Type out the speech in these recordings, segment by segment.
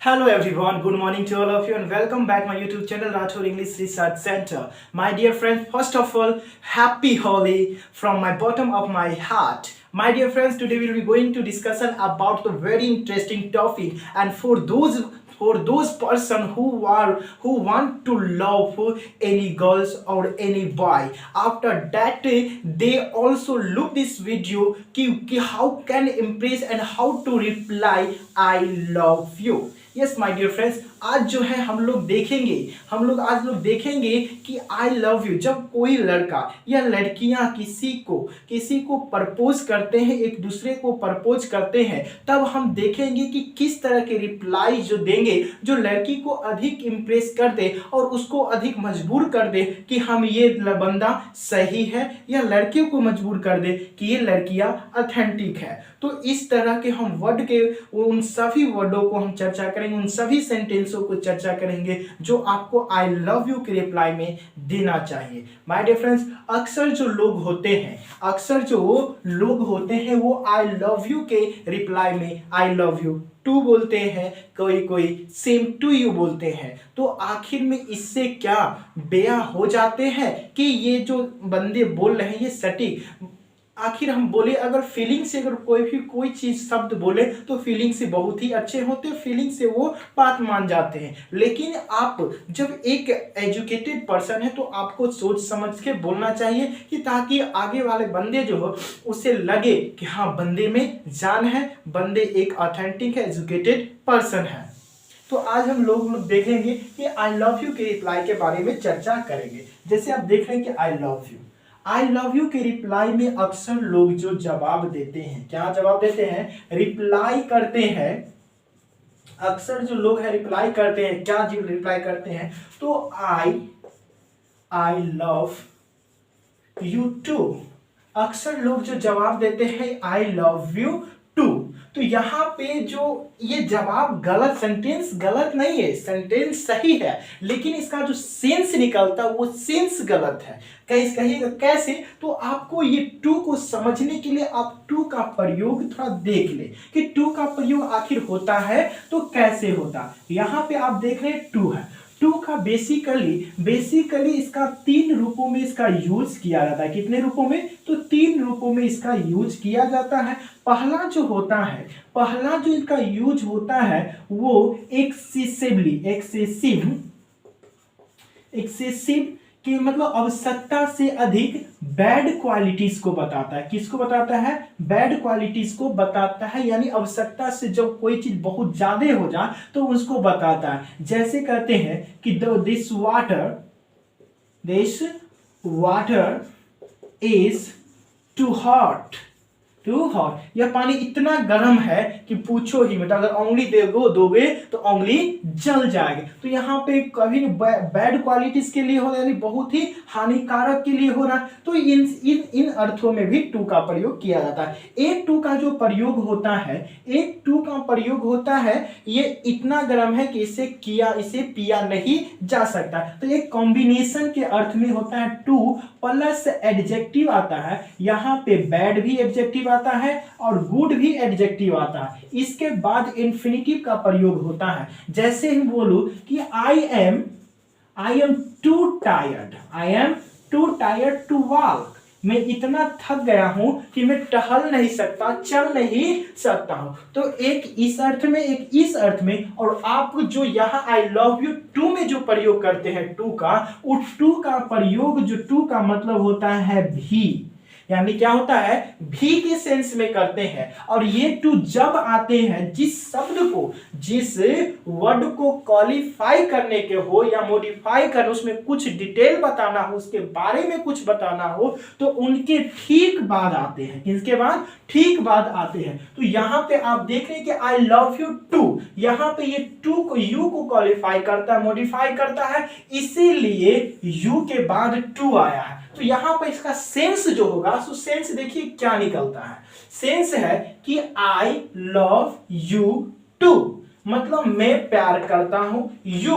Hello everyone, good morning to all of you and welcome back my YouTube channel Rathore English Research Center. My dear friends, first of all, happy Holi from my bottom of my heart. My dear friends, today we will be going to discussion about the very interesting topic, and for those person who want to love any girls or any boy, after that they also look this video कि how can impress and how to reply I love you. Yes my dear friends, आज जो है हम लोग देखेंगे कि I love you जब कोई लड़का या लड़कियां किसी को प्रपोज करते हैं, एक दूसरे को प्रपोज करते हैं, तब हम देखेंगे कि किस तरह के रिप्लाई जो देंगे जो लड़की को अधिक इम्प्रेस कर दे और उसको अधिक मजबूर कर दे कि हम ये बंदा सही है, या लड़कियों को मजबूर कर दे कि ये लड़कियां ऑथेंटिक है। तो इस तरह के हम वर्ड के उन सभी वर्डों को हम चर्चा करेंगे, उन सभी सेंटेंसों को चर्चा करेंगे जो आपको आई लव यू के रिप्लाई में देना चाहिए। माय डियर फ्रेंड्स, अक्सर जो लोग होते हैं वो आई लव यू के रिप्लाई में आई लव यू टू बोलते हैं, कोई सेम टू यू बोलते हैं। तो आखिर में इससे क्या बेया हो जाते हैं कि ये जो बंदे बोल रहे हैं ये सटीक, आखिर हम बोले अगर फीलिंग से अगर कोई चीज शब्द बोले तो फीलिंग से बहुत ही अच्छे होते हैं, फीलिंग से वो बात मान जाते हैं। लेकिन आप जब एक एजुकेटेड पर्सन है तो आपको सोच समझ के बोलना चाहिए कि ताकि आगे वाले बंदे जो हो उसे लगे कि हाँ बंदे में जान है, बंदे एक ऑथेंटिक है, एजुकेटेड पर्सन है। तो आज हम लोग देखेंगे कि आई लव यू के रिप्लाई के बारे में चर्चा करेंगे। जैसे आप देख रहे हैं कि आई लव यू के रिप्लाई में अक्सर लोग जो जवाब देते हैं, क्या जवाब देते हैं? रिप्लाई करते हैं। अक्सर जो लोग हैं रिप्लाई करते हैं, क्या जी रिप्लाई करते हैं? तो आई लव यू टू। अक्सर लोग जो जवाब देते हैं आई लव यू टू। तो यहाँ पे जो ये जवाब गलत, सेंटेंस गलत नहीं है, सेंटेंस सही है, लेकिन इसका जो सेंस निकलता है वो सेंस गलत है। कहिएगा कैसे? तो आपको ये टू को समझने के लिए आप टू का प्रयोग थोड़ा देख ले कि टू का प्रयोग आखिर होता है तो कैसे होता। यहाँ पे आप देख रहे हैं टू है, टू का बेसिकली इसका 3 रूपों में इसका यूज किया जाता है। कितने रूपों में? तो 3 रूपों में इसका यूज किया जाता है। पहला जो इसका यूज होता है वो एक्सेसिव कि मतलब आवश्यकता से अधिक बैड क्वालिटीज को बताता है। किसको बताता है? बैड क्वालिटीज को बताता है, यानी आवश्यकता से जब कोई चीज बहुत ज्यादा हो जाए तो उसको बताता है। जैसे कहते हैं कि this water is too hot, यह पानी इतना गर्म है कि पूछो ही मत, अगर उंगली दोगे तो उंगली जल जाएगी। तो यहाँ पे कभी बैड क्वालिटीज के लिए हो रहा है, यानी बहुत ही हानिकारक के लिए हो रहा है। तो इन अर्थों में भी टू का प्रयोग किया जाता है। एक टू का जो प्रयोग होता है ये इतना गर्म है कि इसे पिया नहीं जा सकता। तो एक कॉम्बिनेशन के अर्थ में होता है टू प्लस एडजेक्टिव आता है। यहाँ पे बैड भी एडजेक्टिव आता है और गुड भी एडजेक्टिव आता है। इसके बाद इन्फिनिटिव का प्रयोग होता है। जैसे हम बोलूं कि I am too tired to walk, मैं इतना थक गया हूं कि मैं टहल नहीं सकता, चल नहीं सकता हूं। तो एक इस अर्थ में, एक इस अर्थ में, और आप जो यहाँ आई लव यू टू में जो प्रयोग करते हैं टू का, वो टू का प्रयोग जो टू का मतलब होता है भी, यानी क्या होता है? भी के सेंस में करते हैं। और ये टू जब आते हैं जिस वर्ड को क्वालिफाई करने के हो या मॉडिफाई करने, उसमें कुछ डिटेल बताना हो, उसके बारे में कुछ बताना हो, तो उनके ठीक बाद आते हैं। इसके बाद ठीक बाद आते हैं। तो यहाँ पे आप देख रहे हैं कि आई लव यू टू, यहाँ पे ये टू को यू को क्वालिफाई करता है, मॉडिफाई करता है, इसीलिए यू के बाद टू आया है। तो यहाँ पर इसका सेंस जो होगा, तो सेंस देखिए क्या निकलता है। सेंस है कि आई लव यू टू, मतलब मैं प्यार करता हूं, यू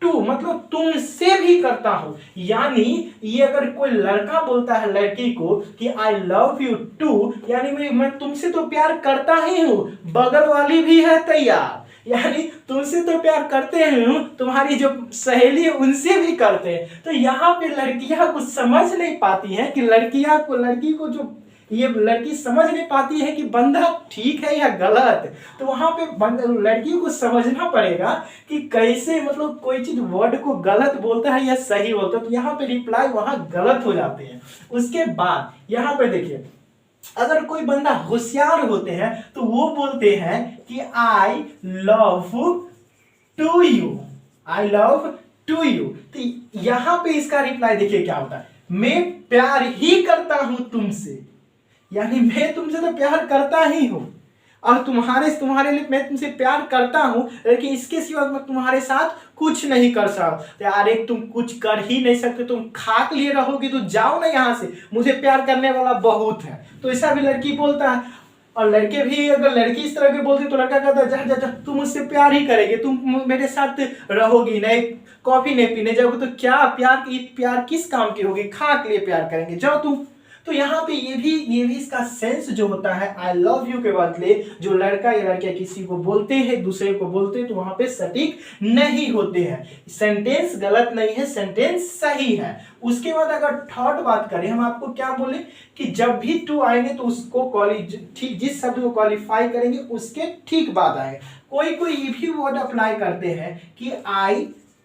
टू मतलब तुमसे भी करता हूं। यानी ये अगर कोई लड़का बोलता है लड़की को कि आई लव यू टू, यानी मैं तुमसे तो प्यार करता ही हूं, बगल वाली भी है तैयार, यानी तुमसे तो प्यार करते हैं, तुम्हारी जो सहेली है उनसे भी करते हैं। तो यहाँ पे लड़कियां कुछ समझ नहीं पाती हैं कि लड़की को जो ये लड़की समझ नहीं पाती है कि बंदा ठीक है या गलत। तो वहां पे लड़की को समझना पड़ेगा कि कैसे मतलब कोई चीज वर्ड को गलत बोलता है या सही बोलता है। तो यहाँ पे रिप्लाई वहां गलत हो जाते हैं। उसके बाद यहाँ पे देखिए, अगर कोई बंदा होशियार होते हैं तो वो बोलते हैं कि I love to you, I love to you. तो यहां पे इसका रिप्लाई देखिए क्या होता है, मैं प्यार ही करता हूं तुमसे, यानी मैं तुमसे तो प्यार करता ही हूं और तुम्हारे लिए मैं तुमसे प्यार करता हूं, लेकिन इसके सिवा मैं तुम्हारे साथ कुछ नहीं कर सकता। यार एक तुम कुछ कर ही नहीं सकते, तुम खाक लिए रहोगे तो जाओ ना यहाँ से, मुझे प्यार करने वाला बहुत है। तो ऐसा भी लड़की बोलता है। और लड़के भी, अगर लड़की इस तरह के बोलती तो लड़का कहता जा जा जा, तुम मुझसे प्यार ही करेगी, तुम मेरे साथ रहोगी नहीं, कॉफी नहीं पीने जाओगे तो क्या प्यार किस काम की होगी, खाक लिए प्यार करेंगे, जाओ तुम। तो यहाँ पे ये भी इसका सेंस जो होता है आई लव यू के बदले जो लड़का या लड़कियां किसी को बोलते हैं, दूसरे को बोलते हैं, तो वहां पे सटीक नहीं होते हैं। सेंटेंस गलत नहीं है, सेंटेंस सही है। उसके बाद अगर थर्ड बात करें, हम आपको क्या बोले कि जब भी टू आएंगे तो उसको ठीक जिस शब्द को क्वालिफाई करेंगे उसके ठीक बाद आए। कोई कोई ये भी वर्ड अप्लाई करते हैं कि आई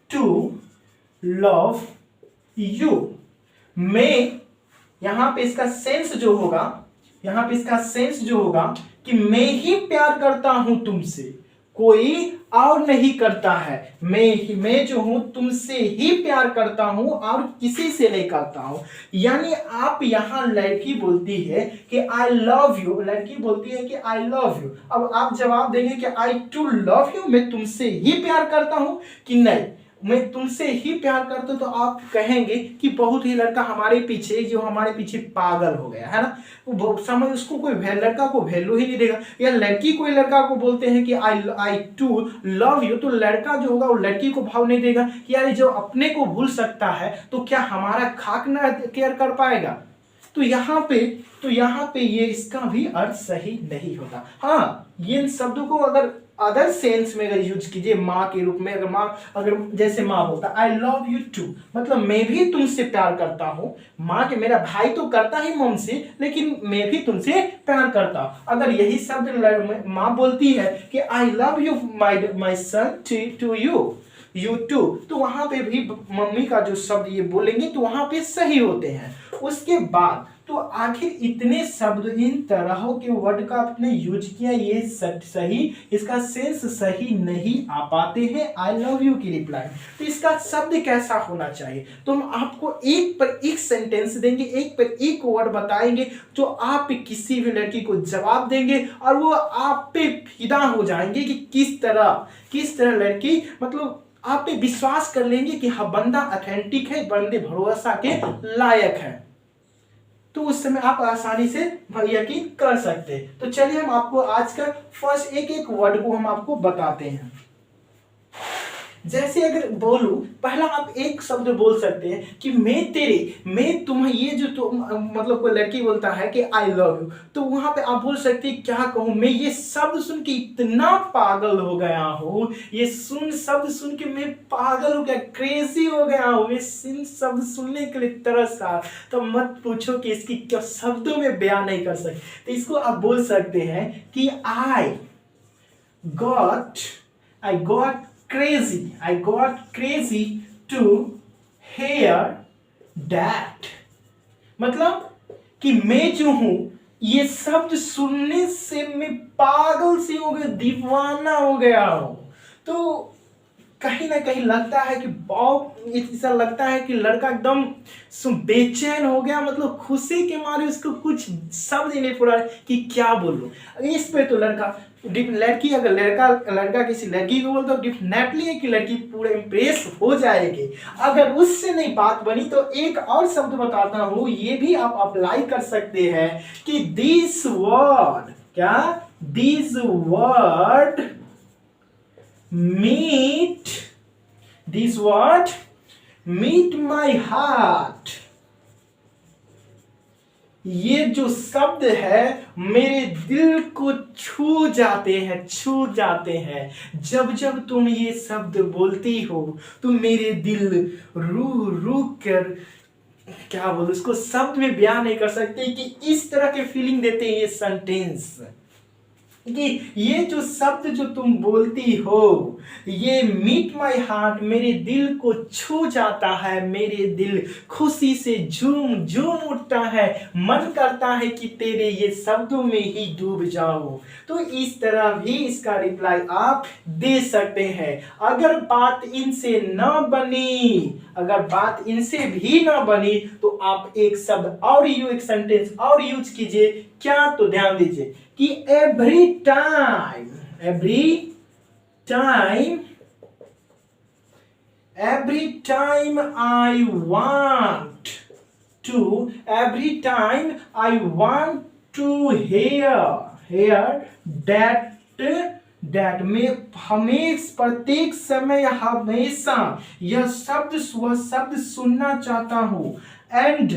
टू लव यू, मैं, यहां पे इसका सेंस जो होगा, कि मैं ही प्यार करता हूं तुमसे, कोई और नहीं करता है। मैं जो हूं तुमसे ही प्यार करता हूं और किसी से नहीं करता हूं। यानी आप यहां लड़की बोलती है कि आई लव यू, लड़की बोलती है कि आई लव यू। अब आप जवाब देंगे कि आई टू लव यू, मैं तुमसे ही प्यार करता हूं कि नहीं मैं तुमसे ही प्यार करता हूं, तो आप कहेंगे कि बहुत ही लड़का हमारे पीछे पागल हो गया है ना, वो समझ उसको कोई लड़का को वैल्यू ही नहीं देगा। या लड़की कोई लड़का को बोलते हैं कि आई टू लव यू, तो लड़का जो होगा वो लड़की को भाव नहीं देगा कि यार जो अपने को भूल सकता है तो क्या हमारा खाक ना केयर कर पाएगा। तो यहाँ पे ये इसका भी अर्थ सही नहीं होता। हाँ, ये शब्दों को अगर अदर सेंस में अगर यूज कीजिए, माँ के रूप में, अगर जैसे माँ बोलता आई लव यू टू, मतलब मैं भी तुमसे प्यार करता हूँ। माँ के, मेरा भाई तो करता ही मम से, लेकिन मैं भी तुमसे प्यार करता हूँ। अगर यही शब्द माँ बोलती है कि I love you my son to you too, तो वहां पे भी मम्मी का जो शब्द ये बोलेंगे तो वहां पे सही होते हैं। उसके बाद तो आखिर इतने शब्द, इन तरह के वर्ड का आपने यूज किया, ये सही, इसका सेंस सही नहीं आ पाते हैं आई लव यू की रिप्लाई। तो इसका शब्द कैसा होना चाहिए, तो हम आपको एक पर एक सेंटेंस देंगे, एक पर एक वर्ड बताएंगे, जो आप किसी भी लड़की को जवाब देंगे और वो आप पे फिदा हो जाएंगे कि किस तरह लड़की, मतलब आप पे विश्वास कर लेंगे कि हाँ बंदा ऑथेंटिक है, बंदे भरोसा के लायक है। तो उस समय आप आसानी से यकीन कर सकते हैं। तो चलिए हम आपको आज का फर्स्ट एक वर्ड को हम आपको बताते हैं। जैसे अगर बोलूं, पहला आप एक शब्द बोल सकते हैं कि मैं तुम्हें, ये जो मतलब कोई लड़की बोलता है कि आई लव यू, तो वहां पे आप बोल सकते हैं क्या कहूं, मैं ये शब्द सुन के इतना पागल हो गया हूं, ये शब्द सुन के मैं पागल हो गया, क्रेजी हो गया हूं, मैं शब्द सुनने के लिए तरसा। तो मत पूछो कि इसकी क्या शब्दों में बयान नहीं कर सकते। तो इसको आप बोल सकते हैं कि I got crazy to hear that, मतलब कि मैं जो हूं ये शब्द सुनने से मैं पागल सी हो गया, दीवाना हो गया हूं। तो कहीं ना कहीं लगता है कि ऐसा लगता है कि लड़का एकदम बेचैन हो गया, मतलब खुशी के मारे उसको कुछ शब्द ही नहीं पूरा कि क्या बोलूं। इस पे तो लड़की अगर लड़का किसी लड़की को बोलता तो डेफिनेटली है कि लड़की पूरे इम्प्रेस हो जाएगी। अगर उससे नहीं बात बनी तो एक और शब्द बताता हूं, ये भी आप अप्लाई कर सकते हैं कि this word meet my heart, ये जो शब्द है मेरे दिल को छू जाते हैं। जब जब तुम ये शब्द बोलती हो तो मेरे दिल रूह रूह कर, क्या बोलूं उसको शब्द में बयान नहीं कर सकते कि इस तरह के फीलिंग देते हैं ये सेंटेंस, कि ये जो शब्द जो तुम बोलती हो ये मीट माई हार्ट, मेरे दिल को छू जाता है, मेरे दिल खुशी से झूम झूम उठता है, मन करता है कि तेरे ये शब्दों में ही डूब जाओ। तो इस तरह भी इसका रिप्लाई आप दे सकते हैं। अगर बात इनसे न बनी, अगर बात इनसे भी न बनी तो आप एक शब्द और एक सेंटेंस और यूज कीजिए। क्या? तो ध्यान दीजिए कि every time I want to hear that में हमेशा प्रत्येक समय हमेशा यह शब्द वह शब्द सुनना चाहता हूं। And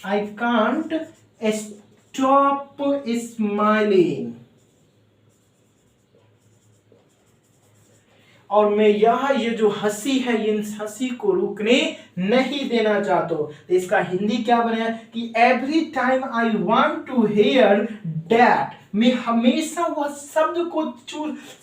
I can't stop smiling। और मैं ये जो हंसी है इन हंसी को रुकने नहीं देना चाहता। तो इसका हिंदी क्या बनेगा कि every time I want to hear that, मैं हमेशा वह शब्द को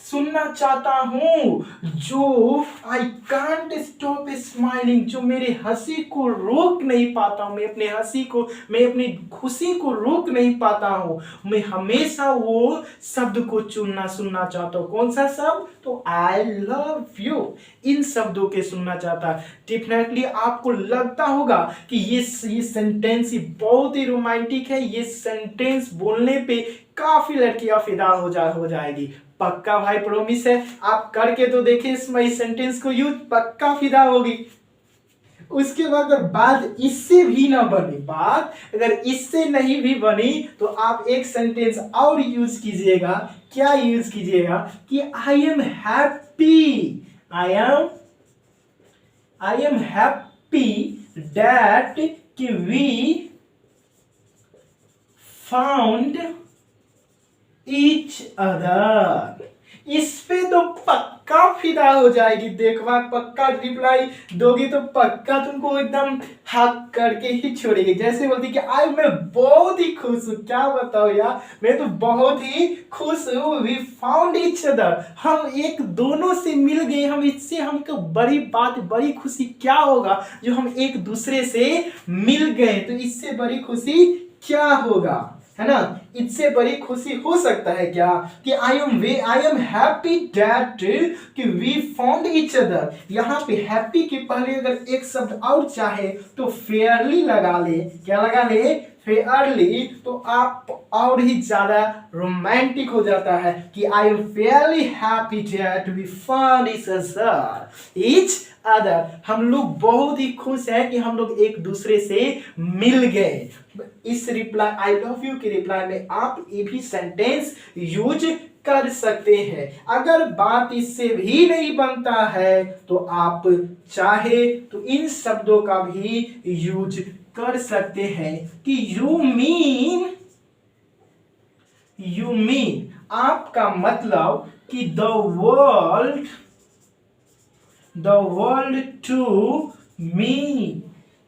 सुनना चाहता हूं जो आई कांट स्टॉप स्माइलिंग, जो मेरे हंसी को रोक नहीं पाता हूं, मैं अपनी खुशी को रोक नहीं पाता हूं। मैं हमेशा वो शब्द को सुनना चाहता हूं। कौन सा शब्द? तो आई लव यू, इन शब्दों के सुनना चाहता। डेफिनेटली आपको लगता होगा कि ये सेंटेंस बहुत ही रोमांटिक है। ये सेंटेंस बोलने पे काफी लड़कियां फिदा हो जाएगी। पक्का भाई, प्रॉमिस है। आप करके तो देखिए इस सेंटेंस को यूज, पक्का फिदा होगी। उसके बाद अगर बात इससे भी ना बनी, बात अगर इससे नहीं भी बनी तो आप एक सेंटेंस और यूज कीजिएगा। क्या यूज कीजिएगा कि आई एम हैप्पी दैट कि वी फाउंड ईच अदर। इस पे तो पक्का फिदा हो जाएगी। देखवा, पक्का रिप्लाई दोगी तो पक्का तुमको एकदम हक करके ही छोड़ेगी। जैसे बोलती कि आज मैं बहुत ही खुश हूँ। क्या बताओ यार, मैं तो बहुत ही खुश हूँ। वी फाउंड ईच अदर, हम एक दोनों से मिल गए। हम इससे हमको बड़ी बात, बड़ी खुशी क्या होगा जो हम एक दूसरे से मिल गए। तो इससे बड़ी खुशी क्या होगा, है ना? इससे बड़ी खुशी हो सकता है क्या कि आई एम हैप्पी दैट कि वी फाउंड ईच अदर। यहाँ पे हैप्पी के पहले अगर एक शब्द और चाहे तो फेयरली लगा ले। क्या लगा ले? फेयरली। तो आप और ही ज्यादा रोमांटिक हो जाता है कि I am fairly happy that we found each other. हम लोग बहुत ही खुश हैं कि हम लोग एक दूसरे से मिल गए। इस रिप्लाई आई लव यू के रिप्लाई में आप ये भी सेंटेंस यूज कर सकते हैं। अगर बात इससे भी नहीं बनता है तो आप चाहे तो इन शब्दों का भी यूज कर सकते हैं कि यू मीन आपका मतलब कि द वर्ल्ड टू मी।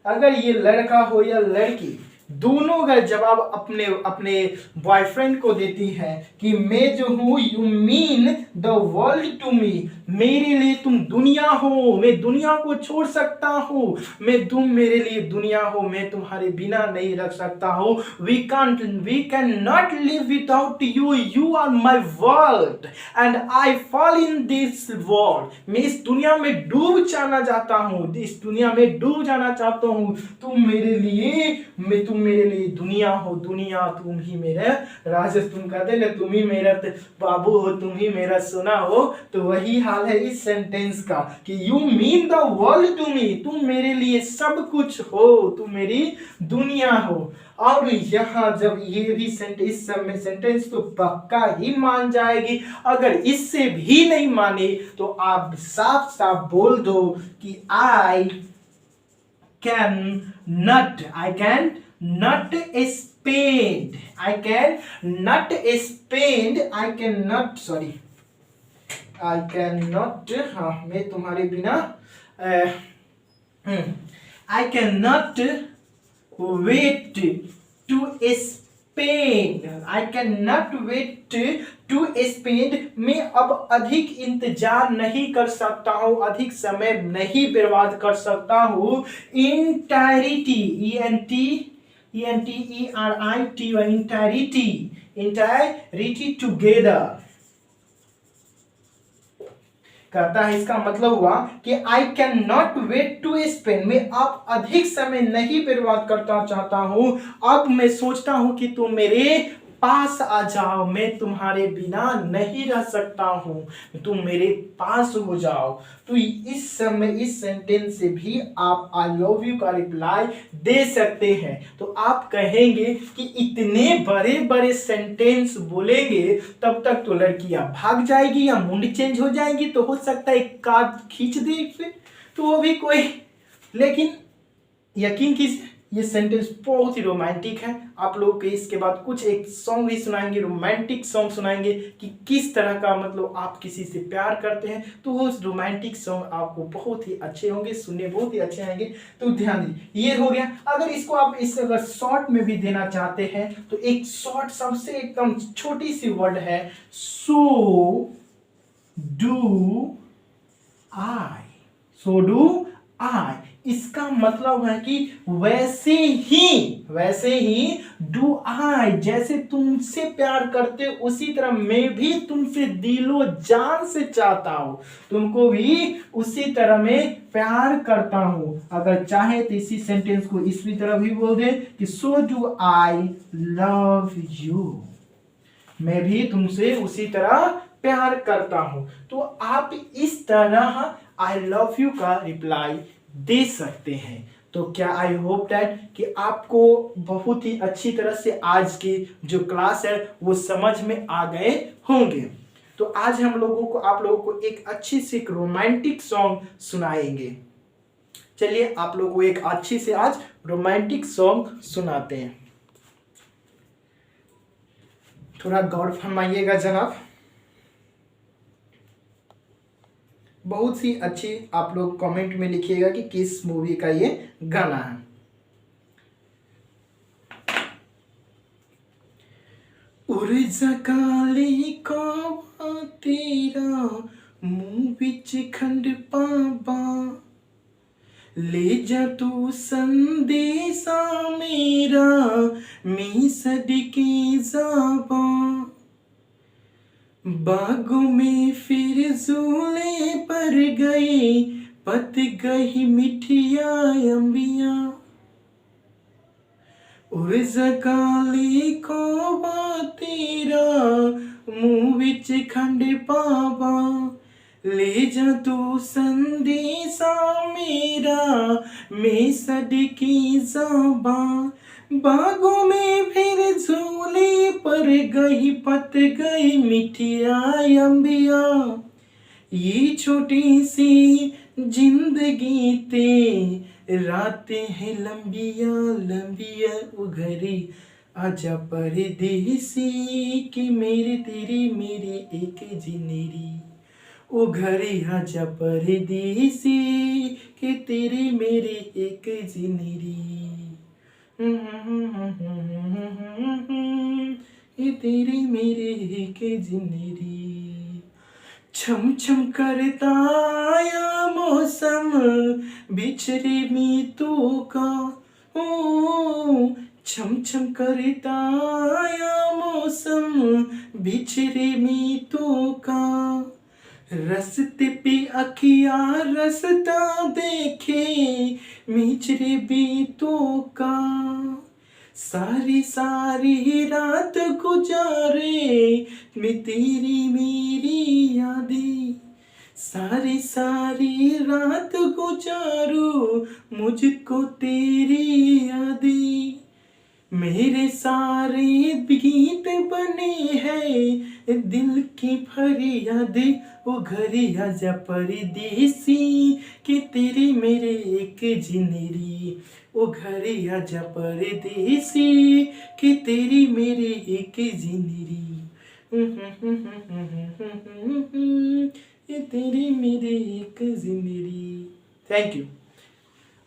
अगर ये लड़का हो या लड़की, दोनों अगर जवाब अपने अपने बॉयफ्रेंड को देती है कि मैं जो हूं, you mean the world to me, मेरे लिए तुम दुनिया हो, मैं दुनिया को छोड़ सकता हूं, तुम मेरे लिए दुनिया हो, मैं तुम्हारे बिना नहीं रख सकता हूं। We can not live without you, you are my world and I fall in this world. मैं इस दुनिया में डूब जाना चाहता हूं, इस दुनिया में डूब जाना चाहता हूं। तुम मेरे लिए दुनिया हो, दुनिया तुम ही मेरा राज। तुम कहते ना तुम ही मेरा बाबू हो, तुम ही मेरा सोना हो। तो वही हाल है इस सेंटेंस का कि you mean the world to me, तुम मेरे लिए सब कुछ हो, तुम मेरी दुनिया हो। और यहाँ जब ये भी सेंटेंस तो पक्का ही मान जाएगी। अगर इससे भी नहीं माने तो आप साफ साफ बोल दो कि I can not, I can not spend, I can not spend, I can not, sorry, I can not, हाँ मैं तुम्हारे बिना I can not wait to spend, I can not wait to spend, मैं अब अधिक इंतजार नहीं कर सकता हूँ, अधिक समय नहीं बर्बाद कर सकता हूँ, entirety, ENTERITY, entirety, entirety together कहता है। इसका मतलब हुआ कि I can not wait to spend, मैं अब अधिक समय नहीं बर्बाद करता चाहता हूं, अब मैं सोचता हूं कि तुम मेरे पास आ जाओ, मैं तुम्हारे बिना नहीं रह सकता हूं, तुम मेरे पास हो जाओ। तो इस समय इस सेंटेंस से भी आप आई लव यू का रिप्लाई दे सकते हैं। तो आप कहेंगे कि इतने बड़े बड़े सेंटेंस बोलेंगे तब तक तो लड़कियां भाग जाएगी या मूड चेंज हो जाएगी, तो हो सकता है एक कार्ड खींच दे फिर, तो वो भी कोई, लेकिन यकीन कीजिए ये सेंटेंस बहुत ही रोमांटिक है। आप लोगों को इसके बाद कुछ एक सॉन्ग भी सुनाएंगे, रोमांटिक सॉन्ग सुनाएंगे कि किस तरह का मतलब आप किसी से प्यार करते हैं, तो वो रोमांटिक सॉन्ग आपको बहुत ही अच्छे होंगे, सुनने बहुत ही अच्छे आएंगे। तो ध्यान दीजिए, ये हो गया। अगर इसको आप इस अगर शॉर्ट में भी देना चाहते हैं तो एक शॉर्ट सबसे एकदम छोटी सी वर्ड है, so do I, so do I, इसका मतलब है कि वैसे ही डू आई, जैसे तुमसे प्यार करते उसी तरह मैं भी तुमसे दिलो जान से चाहता हूं, तुमको भी उसी तरह मैं प्यार करता हूं। अगर चाहे तो इसी सेंटेंस को इसी तरह भी बोल दे कि so do I love you, मैं भी तुमसे उसी तरह प्यार करता हूं। तो आप इस तरह आई लव यू का रिप्लाई दे सकते हैं। तो क्या आई होप दैट कि आपको बहुत ही अच्छी तरह से आज की जो क्लास है वो समझ में आ गए होंगे। तो आज हम लोगों को आप लोगों को एक अच्छी सी रोमांटिक सॉन्ग सुनाएंगे। चलिए आप लोगों को एक अच्छी से आज रोमांटिक सॉन्ग सुनाते हैं। थोड़ा गौर फरमाइएगा जनाब। बहुत सी अच्छी आप लोग कमेंट में लिखिएगा कि किस मूवी का ये गाना है। उर्जा काली को तेरा मुंह बिच खंड पाबा, ले जा तू संदेशा मेरा मी सदके जाबा, बागों में फिर झूले पर गए पत गई मिठिया अंबिया, उर्जा काली को तेरा मुंह बिच खंड पावा, ले जा तू संदेशा मेरा मैं सदकी जाबा, बागों में फिर झूले पर गई पत गई मिठिया अंबिया, ये छोटी सी जिंदगी ते रातें हैं लंबिया लंबिया, उघरी आजा परदेसी कि मेरे तेरी मेरी एक जिनेरी, ओ घरे आजा परदेसी कि तेरी मेरी एक जिनेरी, ये तेरी मेरे एक जिनेरी। छम छम करता आया मौसम बिछड़े मीतों का, ओ छम छम करता आया मौसम बिछड़े मीतों का, रस्ते पे अखिया रास्ता देखे मिचरे बीतों का, सारी सारी रात गुजारे मैं तेरी मेरी यादें, सारी सारी रात गुजारूं मुझको तेरी यादें, मेरे सारे गीत बने हैं दिल की फरियाद, ओ घरी आजा परदेसी कि तेरी मेरे एक जिंदगी, ओ घरी आजा परदेसी कि तेरी मेरे एक जिंदगी, ये तेरी मेरी एक जिंदगी। Thank you.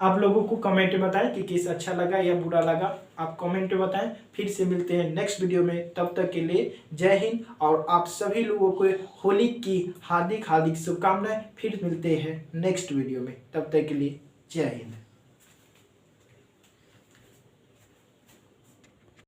आप लोगों को कमेंट में बताएं कि किस अच्छा लगा या बुरा लगा, आप कमेंट में बताएं। फिर से मिलते हैं नेक्स्ट वीडियो में, तब तक के लिए जय हिंद। और आप सभी लोगों को होली की हार्दिक हार्दिक शुभकामनाएं। फिर मिलते हैं नेक्स्ट वीडियो में, तब तक के लिए जय हिंद।